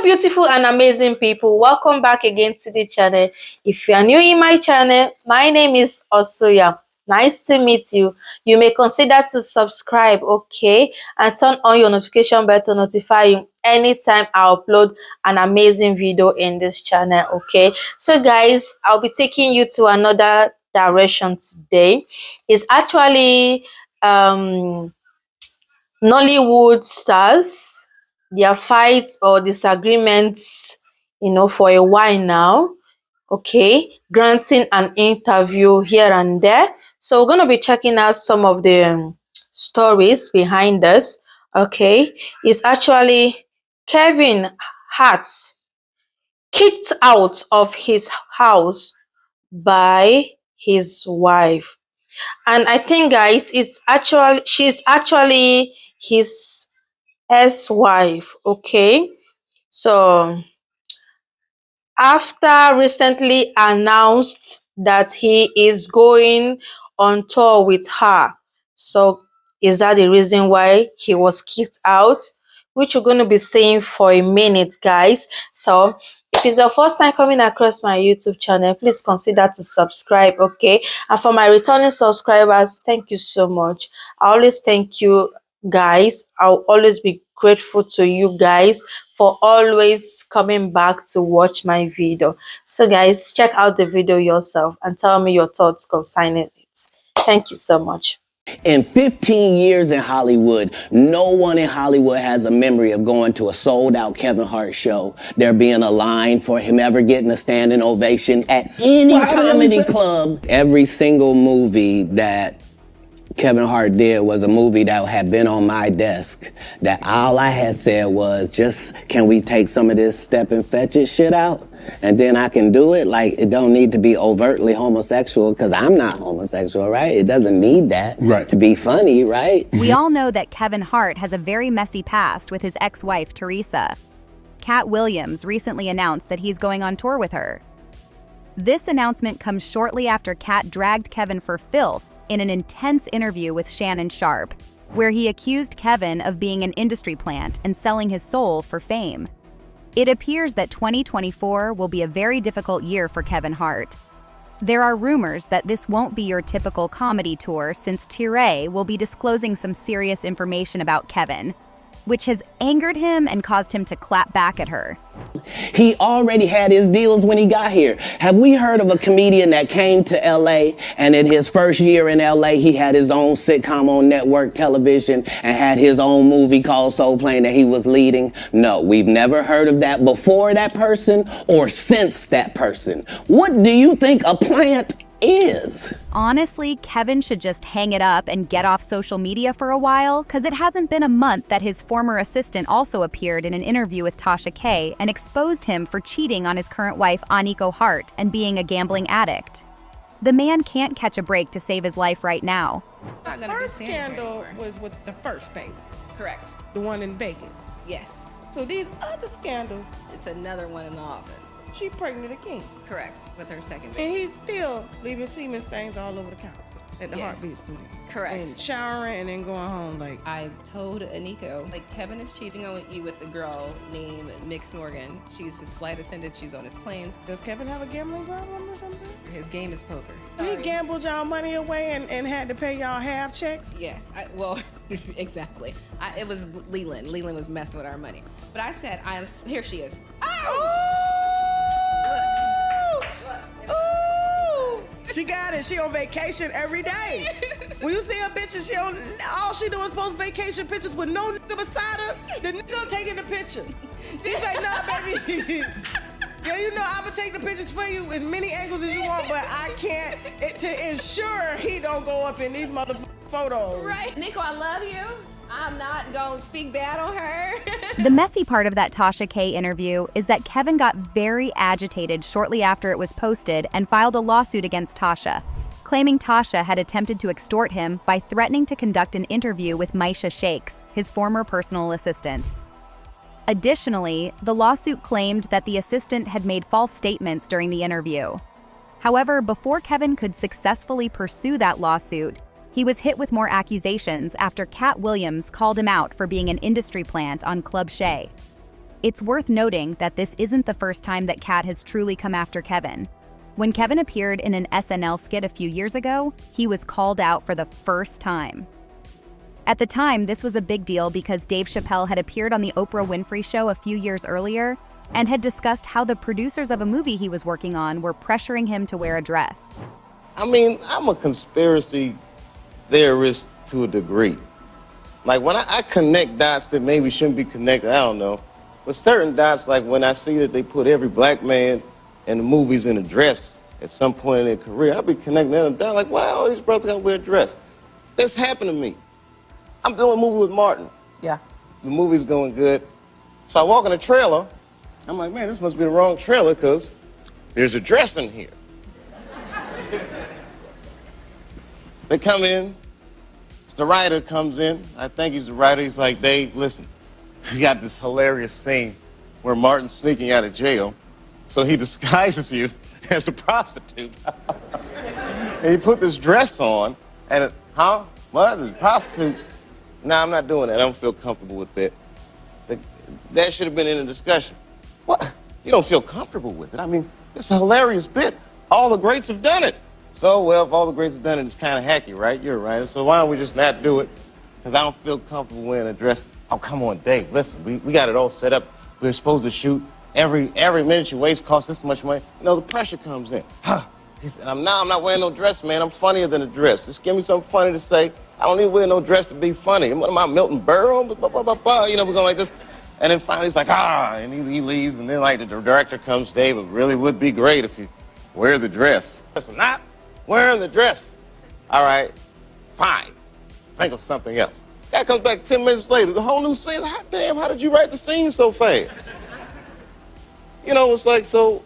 beautiful and amazing people, welcome back again to the channel. If you are new in my channel, my name is Osoya. Nice to meet you. You may consider to subscribe, okay, and turn on your notification bell to notify you anytime I upload an amazing video in this channel, okay. So guys, I'll be taking you to another direction today. It's actually Nollywood stars, their fights or disagreements, for a while now, okay, granting an interview here and there. So we're going to be checking out some of the stories behind this, okay. It's actually Kevin Hart kicked out of his house by his wife. And I think, guys, she's actually his ex-wife, okay. So after recently announced that he is going on tour with her, so is that the reason why he was kicked out, which we're going to be saying for a minute, guys. So if it's your first time coming across my YouTube channel, please consider to subscribe, okay. And for my returning subscribers, thank you so much. I always thank you guys. I'll always be grateful to you guys for always coming back to watch my video. So guys, check out the video yourself and tell me your thoughts concerning it. Thank you so much. In 15 years in Hollywood, no one in Hollywood has a memory of going to a sold-out Kevin Hart show, there being a line for him ever getting a standing ovation at any comedy club. Every single movie that Kevin Hart did was a movie that had been on my desk, that all I had said was, just, can we take some of this step and fetch it shit out? And then I can do it. Like, it don't need to be overtly homosexual, because I'm not homosexual, right? It doesn't need that to be funny, right? We all know that Kevin Hart has a very messy past with his ex-wife, Teresa. Katt Williams recently announced that he's going on tour with her. This announcement comes shortly after Katt dragged Kevin for filth in an intense interview with Shannon Sharpe, where he accused Kevin of being an industry plant and selling his soul for fame. It appears that 2024 will be a very difficult year for Kevin Hart. There are rumors that this won't be your typical comedy tour, since Thierry will be disclosing some serious information about Kevin, which has angered him and caused him to clap back at her. He already had his deals when he got here. Have we heard of a comedian that came to LA and in his first year in LA, he had his own sitcom on network television and had his own movie called Soul Plane that he was leading? No, we've never heard of that before that person or since that person. What do you think a plant is? Honestly, Kevin should just hang it up and get off social media for a while, because it hasn't been a month that his former assistant also appeared in an interview with Tasha K and exposed him for cheating on his current wife, Aniko Hart, and being a gambling addict. The man can't catch a break to save his life right now. The first scandal was with the first baby. Correct. The one in Vegas. Yes. So these other scandals, It's another one in the office. she pregnant again. Correct. With her second baby. And he's still leaving semen stains all over the couch at the Yes. Heartbeat Studio. Correct. And showering and then going home like. I told Aniko, like, Kevin is cheating on you with a girl named Mick Snorgan. She's his flight attendant. She's on his planes. Does Kevin have a gambling problem or something? His game is poker. He gambled y'all money away and had to pay y'all half checks? Yes. Well, exactly. It was Leland. Leland was messing with our money. But I said, here she is. She got it. She on vacation every day. When you see her bitches, all she do is post vacation pictures with no nigga beside her. The nigga taking the picture. He's like, nah, baby. Girl, you know I'ma take the pictures for you as many angles as you want, but I can't to ensure he don't go up in these motherfucking photos. Right. Nico, I love you. I'm not going to speak bad on her. The messy part of that Tasha K interview is that Kevin got very agitated shortly after it was posted and filed a lawsuit against Tasha, claiming Tasha had attempted to extort him by threatening to conduct an interview with Maisha Shakes, his former personal assistant. Additionally, the lawsuit claimed that the assistant had made false statements during the interview. However, before Kevin could successfully pursue that lawsuit, he was hit with more accusations after Katt Williams called him out for being an industry plant on Club Shay. It's worth noting that this isn't the first time that Katt has truly come after Kevin. When Kevin appeared in an SNL skit a few years ago, he was called out for the first time. At the time, this was a big deal because Dave Chappelle had appeared on the Oprah Winfrey Show a few years earlier and had discussed how the producers of a movie he was working on were pressuring him to wear a dress. I mean, I'm a conspiracy theorist to a degree. Like, when I connect dots that maybe shouldn't be connected, I don't know. But certain dots, like when I see that they put every black man in the movies in a dress at some point in their career, I'll be connecting them down like, wow, all these brothers gotta wear a dress. This happened to me. I'm doing a movie with Martin. Yeah. The movie's going good. So I walk in the trailer. I'm like, man, this must be the wrong trailer because there's a dress in here. They come in. The writer comes in. I think he's the writer. He's like, Dave, listen, we got this hilarious scene where Martin's sneaking out of jail. So he disguises you as a prostitute. And he put this dress on. And what? A prostitute? Nah, I'm not doing that. I don't feel comfortable with that. That should have been in the discussion. What? You don't feel comfortable with it? I mean, it's a hilarious bit. All the greats have done it. So, well, if all the greats have done it, it's kind of hacky, right? You're right. So why don't we just not do it? Because I don't feel comfortable wearing a dress. Oh, come on, Dave. Listen, we got it all set up. We're supposed to shoot. Every minute you waste costs this much money. You know, the pressure comes in. He said, I'm not wearing no dress, man. I'm funnier than a dress. Just give me something funny to say. I don't need to wear no dress to be funny. What am I, Milton Berle? You know, we're going like this. And then finally he's like, and he leaves. And then, like, the director comes, Dave, it really would be great if you wear the dress. I'm not wearing the dress. All right, fine. Think of something else. Guy comes back 10 minutes later, the whole new scene. Hot damn, how did you write the scene so fast? You know, it's like, so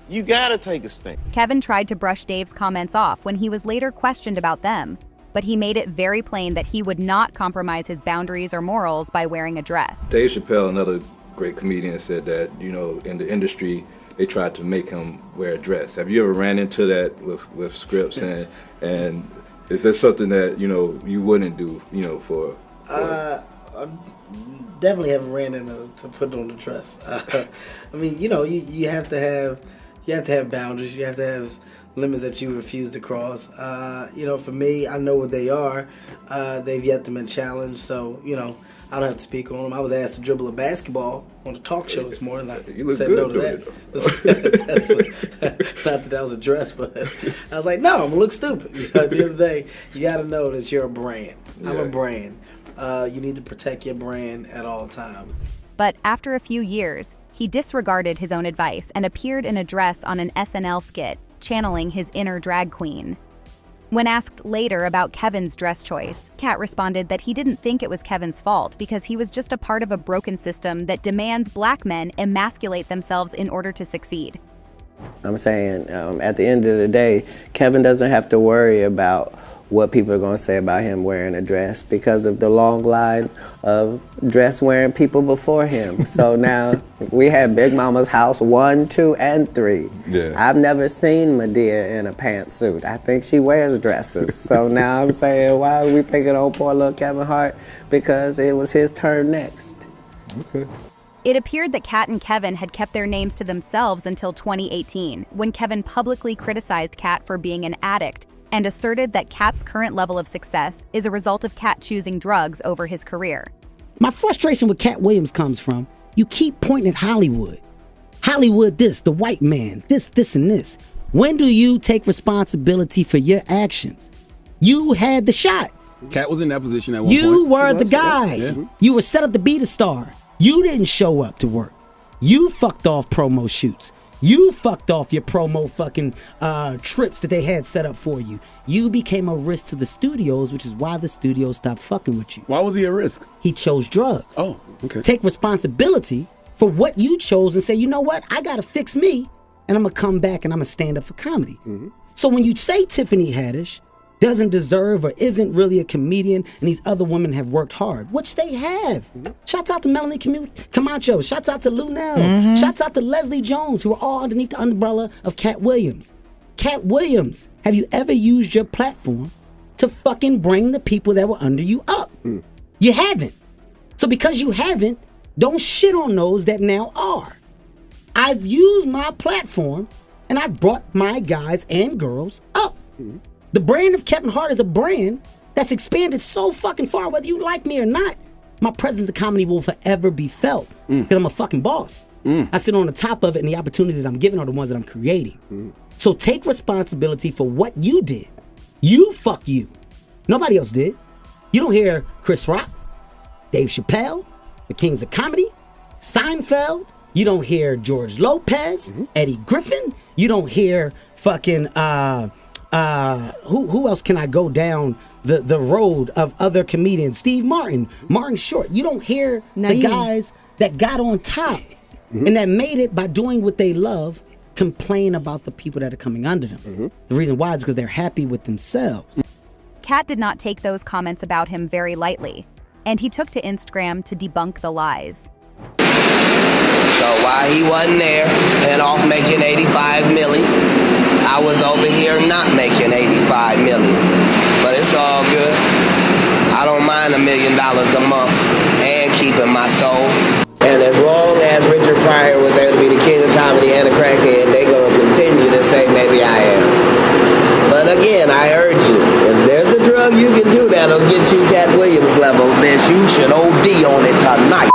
you gotta take a stand. Kevin tried to brush Dave's comments off when he was later questioned about them, but he made it very plain that he would not compromise his boundaries or morals by wearing a dress. Dave Chappelle, another great comedian, said that, you know, in the industry, they tried to make him wear a dress. Have you ever ran into that with scripts? And is there something that, you know, you wouldn't do, you know, for I definitely haven't ran into to put on the dress. I mean, you know, you have to have boundaries. You have to have limits that you refuse to cross. You know, for me, I know what they are. They've yet to been challenged, so, you know, I don't have to speak on them. I was asked to dribble a basketball on a talk show this morning. I said no to that. Not that was a dress, but I was like, no, I'm going to look stupid. You know, at the end of the day, you got to know that you're a brand. Yeah. I'm a brand. You need to protect your brand at all times. But after a few years, he disregarded his own advice and appeared in a dress on an SNL skit, channeling his inner drag queen. When asked later about Kevin's dress choice, Katt responded that he didn't think it was Kevin's fault because he was just a part of a broken system that demands black men emasculate themselves in order to succeed. I'm saying, at the end of the day, Kevin doesn't have to worry about what people are going to say about him wearing a dress because of the long line of dress-wearing people before him. So now we had Big Mama's house 1, 2, and 3. Yeah. I've never seen Medea in a pantsuit. I think she wears dresses. So now I'm saying, why are we picking on poor little Kevin Hart? Because it was his turn next. Okay. It appeared that Katt and Kevin had kept their names to themselves until 2018, when Kevin publicly criticized Katt for being an addict and asserted that Katt's current level of success is a result of Katt choosing drugs over his career. My frustration with Katt Williams comes from, you keep pointing at Hollywood. Hollywood this, the white man, this, and this. When do you take responsibility for your actions? You had the shot. Katt was in that position at one point. You were the guy. Yeah. You were set up to be the star. You didn't show up to work. You fucked off promo shoots. You fucked off your promo fucking trips that they had set up for you. You became a risk to the studios, which is why the studios stopped fucking with you. Why was he a risk? He chose drugs. Oh, okay. Take responsibility for what you chose and say, you know what? I got to fix me, and I'm going to come back and I'm going to stand up for comedy. Mm-hmm. So when you say Tiffany Haddish doesn't deserve or isn't really a comedian and these other women have worked hard, which they have. Mm-hmm. Shouts out to Melanie Camacho. Shouts out to Lunel. Mm-hmm. Shouts out to Leslie Jones, who are all underneath the umbrella of Katt Williams. Katt Williams, have you ever used your platform to fucking bring the people that were under you up? Mm. You haven't. So because you haven't, Don't shit on those that now are. I've used my platform and I've brought my guys and girls up. The brand of Kevin Hart is a brand that's expanded so fucking far, whether you like me or not. My presence in comedy will forever be felt because I'm a fucking boss. I sit on the top of it, and the opportunities that I'm giving are the ones that I'm creating. So take responsibility for what you did. Fuck you. Nobody else did. You don't hear Chris Rock, Dave Chappelle, the Kings of Comedy, Seinfeld. You don't hear George Lopez, Eddie Griffin. You don't hear fucking who else can I go down the road of other comedians? Steve Martin, Martin Short. You don't hear the guys that got on top and that made it by doing what they love complain about the people that are coming under them. The reason why is because they're happy with themselves. Katt did not take those comments about him very lightly, and he took to Instagram to debunk the lies. So while he wasn't there and off making 85 million, I was over here not making 85 million. But it's all good. I don't mind $1 million a month and keeping my soul. And as long as Richard Pryor was able to be the king of comedy and a crackhead, they gonna continue to say maybe I am. But again, I urge you, if there's a drug you can do that'll get you Katt Williams level, then you should OD on it tonight.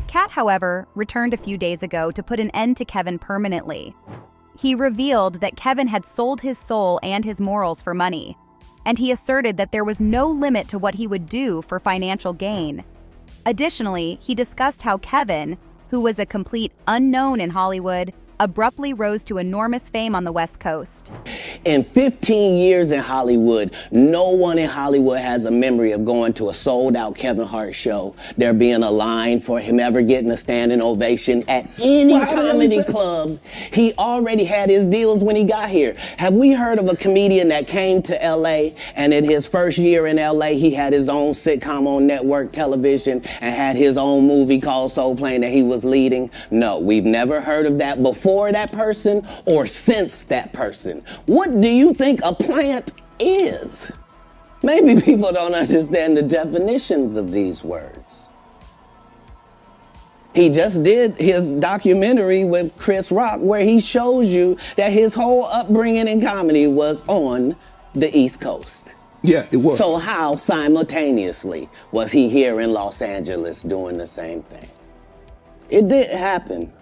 Katt, however, returned a few days ago to put an end to Kevin permanently. He revealed that Kevin had sold his soul and his morals for money, and he asserted that there was no limit to what he would do for financial gain. Additionally, he discussed how Kevin, who was a complete unknown in Hollywood, abruptly rose to enormous fame on the West Coast. In 15 years in Hollywood, no one in Hollywood has a memory of going to a sold-out Kevin Hart show, there being a line for him ever getting a standing ovation at any comedy club. He already had his deals when he got here. Have we heard of a comedian that came to L.A. and in his first year in L.A. he had his own sitcom on network television and had his own movie called Soul Plane that he was leading? No, we've never heard of that before that person or since that person. What do you think a plant is? Maybe people don't understand the definitions of these words. He just did his documentary with Chris Rock where he shows you that his whole upbringing in comedy was on the East Coast. Yeah, it was. So how simultaneously was he here in Los Angeles doing the same thing? It didn't happen.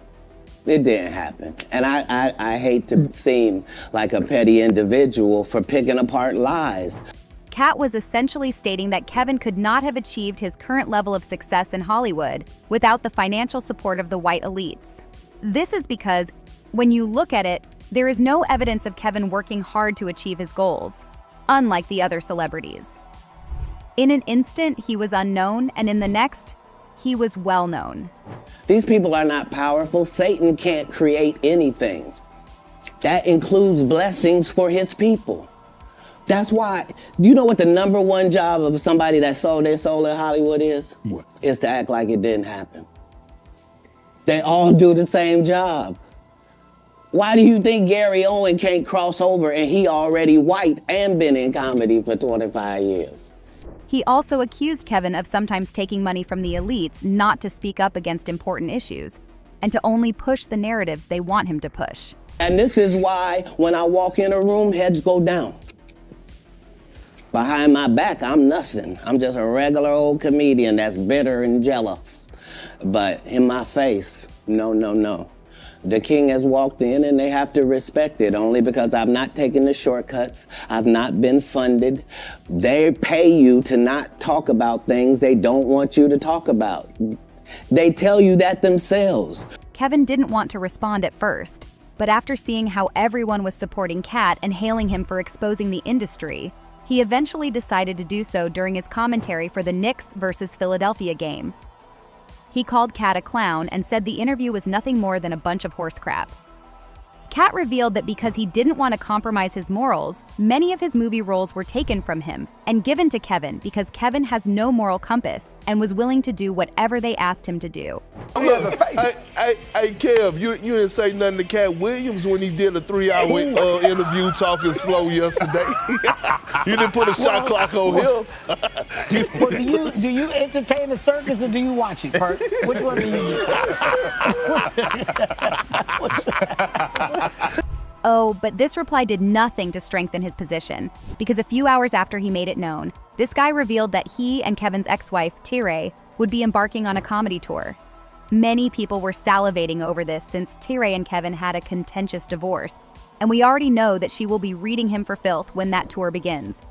It didn't happen. And I hate to seem like a petty individual for picking apart lies. Katt was essentially stating that Kevin could not have achieved his current level of success in Hollywood without the financial support of the white elites. This is because, when you look at it, there is no evidence of Kevin working hard to achieve his goals, unlike the other celebrities. In an instant, he was unknown, and in the next, he was well known. These people are not powerful. Satan can't create anything. That includes blessings for his people. That's why, you know what the number one job of somebody that sold their soul in Hollywood is? What? Is to act like it didn't happen. They all do the same job. Why do you think Gary Owen can't cross over and he already white and been in comedy for 25 years? He also accused Kevin of sometimes taking money from the elites not to speak up against important issues, and to only push the narratives they want him to push. And this is why when I walk in a room, heads go down. Behind my back, I'm nothing. I'm just a regular old comedian that's bitter and jealous. But in my face, no, no, no. The king has walked in and they have to respect it only because I've not taken the shortcuts. I've not been funded. They pay you to not talk about things they don't want you to talk about. They tell you that themselves. Kevin didn't want to respond at first, but after seeing how everyone was supporting Katt and hailing him for exposing the industry, he eventually decided to do so during his commentary for the Knicks versus Philadelphia game. He called Katt a clown and said the interview was nothing more than a bunch of horse crap. Katt revealed that because he didn't want to compromise his morals, many of his movie roles were taken from him and given to Kevin because Kevin has no moral compass and was willing to do whatever they asked him to do. Hey, Kev, you didn't say nothing to Katt Williams when he did a 3-hour interview talking slow yesterday. You didn't put a shot clock on him. Well, do you entertain the circus or do you watch it, Hart? Which one do you do? Oh, but this reply did nothing to strengthen his position, because a few hours after he made it known, this guy revealed that he and Kevin's ex-wife, T-Ray, would be embarking on a comedy tour. Many people were salivating over this since T-Ray and Kevin had a contentious divorce, and we already know that she will be reading him for filth when that tour begins.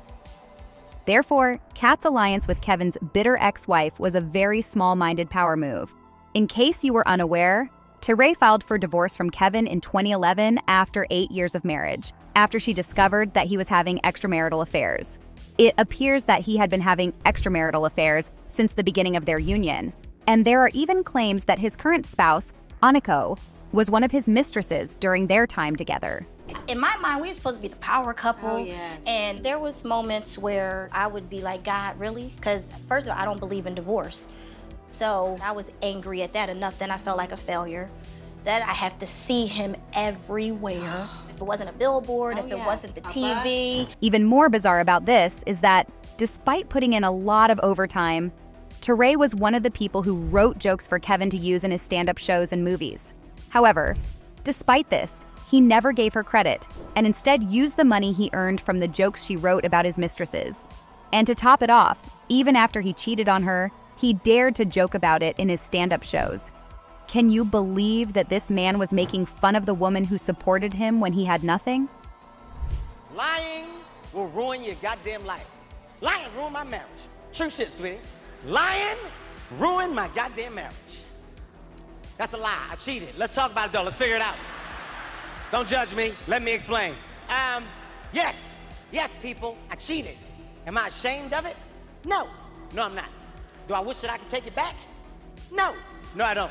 Therefore, Katt's alliance with Kevin's bitter ex-wife was a very small-minded power move. In case you were unaware, T-Ray filed for divorce from Kevin in 2011 after 8 years of marriage, after she discovered that he was having extramarital affairs. It appears that he had been having extramarital affairs since the beginning of their union, and there are even claims that his current spouse, Aniko, was one of his mistresses during their time together. In my mind, we were supposed to be the power couple. Oh, yes. And there was moments where I would be like, God, really? Because first of all, I don't believe in divorce. So I was angry at that enough, then I felt like a failure. That I have to see him everywhere. If it wasn't a billboard, if it wasn't the TV. Even more bizarre about this is that, despite putting in a lot of overtime, T-Ray was one of the people who wrote jokes for Kevin to use in his stand-up shows and movies. However, despite this, he never gave her credit, and instead used the money he earned from the jokes she wrote about his mistresses. And to top it off, even after he cheated on her, he dared to joke about it in his stand-up shows. Can you believe that this man was making fun of the woman who supported him when he had nothing? Lying will ruin your goddamn life. Lying ruined my marriage. True shit, sweetie. Lying ruined my goddamn marriage. That's a lie. I cheated. Let's talk about it, though. Let's figure it out. Don't judge me. Let me explain. Yes, people, I cheated. Am I ashamed of it? No, I'm not. Do I wish that I could take it back? No, I don't.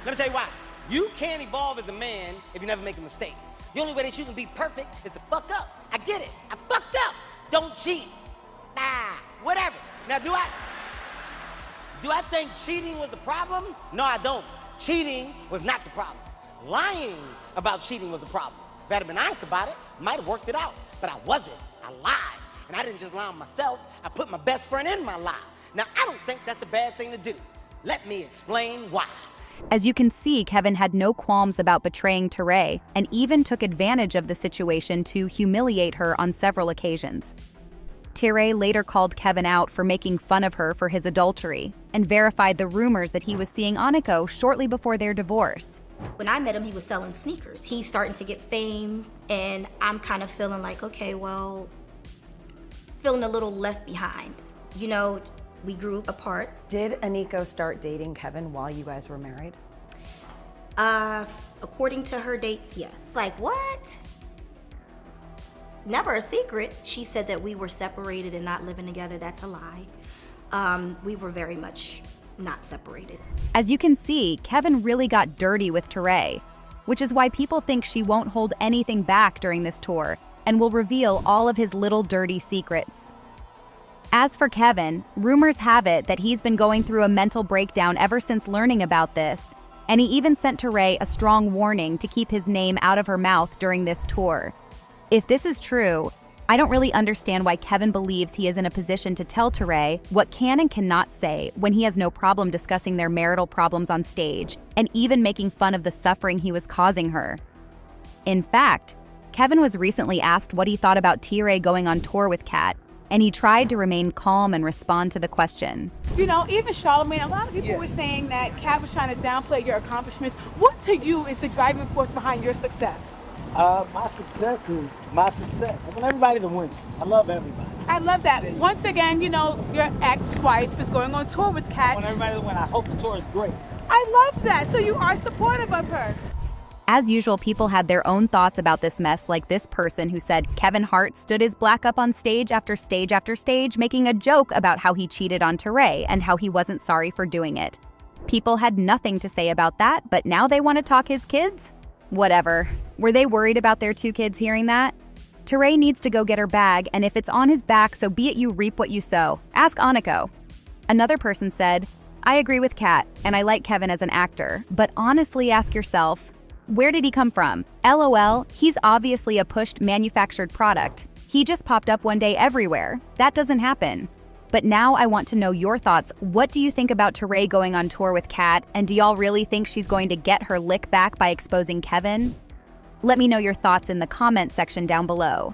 Let me tell you why. You can't evolve as a man if you never make a mistake. The only way that you can be perfect is to fuck up. I get it. I fucked up. Don't cheat. Whatever. Now, do I think cheating was the problem? No, I don't. Cheating was not the problem. Lying about cheating was the problem. If I had been honest about it, might have worked it out. But I wasn't. I lied. And I didn't just lie on myself. I put my best friend in my lie. Now, I don't think that's a bad thing to do. Let me explain why. As you can see, Kevin had no qualms about betraying T-Ray and even took advantage of the situation to humiliate her on several occasions. T-Ray later called Kevin out for making fun of her for his adultery and verified the rumors that he was seeing Aniko shortly before their divorce. When I met him, he was selling sneakers. He's starting to get fame, and I'm kind of feeling like, okay, well, feeling a little left behind. You know, we grew apart. Did Aniko start dating Kevin while you guys were married? According to her dates, yes. Like, what? Never a secret. She said that we were separated and not living together. That's a lie. We were very much not separated. As you can see, Kevin really got dirty with T-Ray, which is why people think she won't hold anything back during this tour and will reveal all of his little dirty secrets. As for Kevin, rumors have it that he's been going through a mental breakdown ever since learning about this, and he even sent T-Ray a strong warning to keep his name out of her mouth during this tour. If this is true, I don't really understand why Kevin believes he is in a position to tell T-Ray what can and cannot say when he has no problem discussing their marital problems on stage and even making fun of the suffering he was causing her. In fact, Kevin was recently asked what he thought about T-Ray going on tour with Katt, and he tried to remain calm and respond to the question. You know, even Charlamagne, a lot of people were saying that Katt was trying to downplay your accomplishments. What to you is the driving force behind your success? My success is my success. I want everybody to win. I love everybody. I love that. Once again, you know, your ex-wife is going on tour with Katt. I want everybody to win. I hope the tour is great. I love that. So you are supportive of her. As usual, people had their own thoughts about this mess, like this person who said Kevin Hart stood his black up on stage after stage after stage, making a joke about how he cheated on T-Ray and how he wasn't sorry for doing it. People had nothing to say about that, but now they want to talk his kids? Whatever. Were they worried about their 2 kids hearing that? Teray needs to go get her bag, and if it's on his back, so be it, you reap what you sow. Ask Aniko. Another person said, I agree with Katt, and I like Kevin as an actor, but honestly ask yourself, where did he come from? LOL, he's obviously a pushed manufactured product. He just popped up one day everywhere. That doesn't happen. But now I want to know your thoughts. What do you think about Teray going on tour with Katt, and do y'all really think she's going to get her lick back by exposing Kevin? Let me know your thoughts in the comment section down below.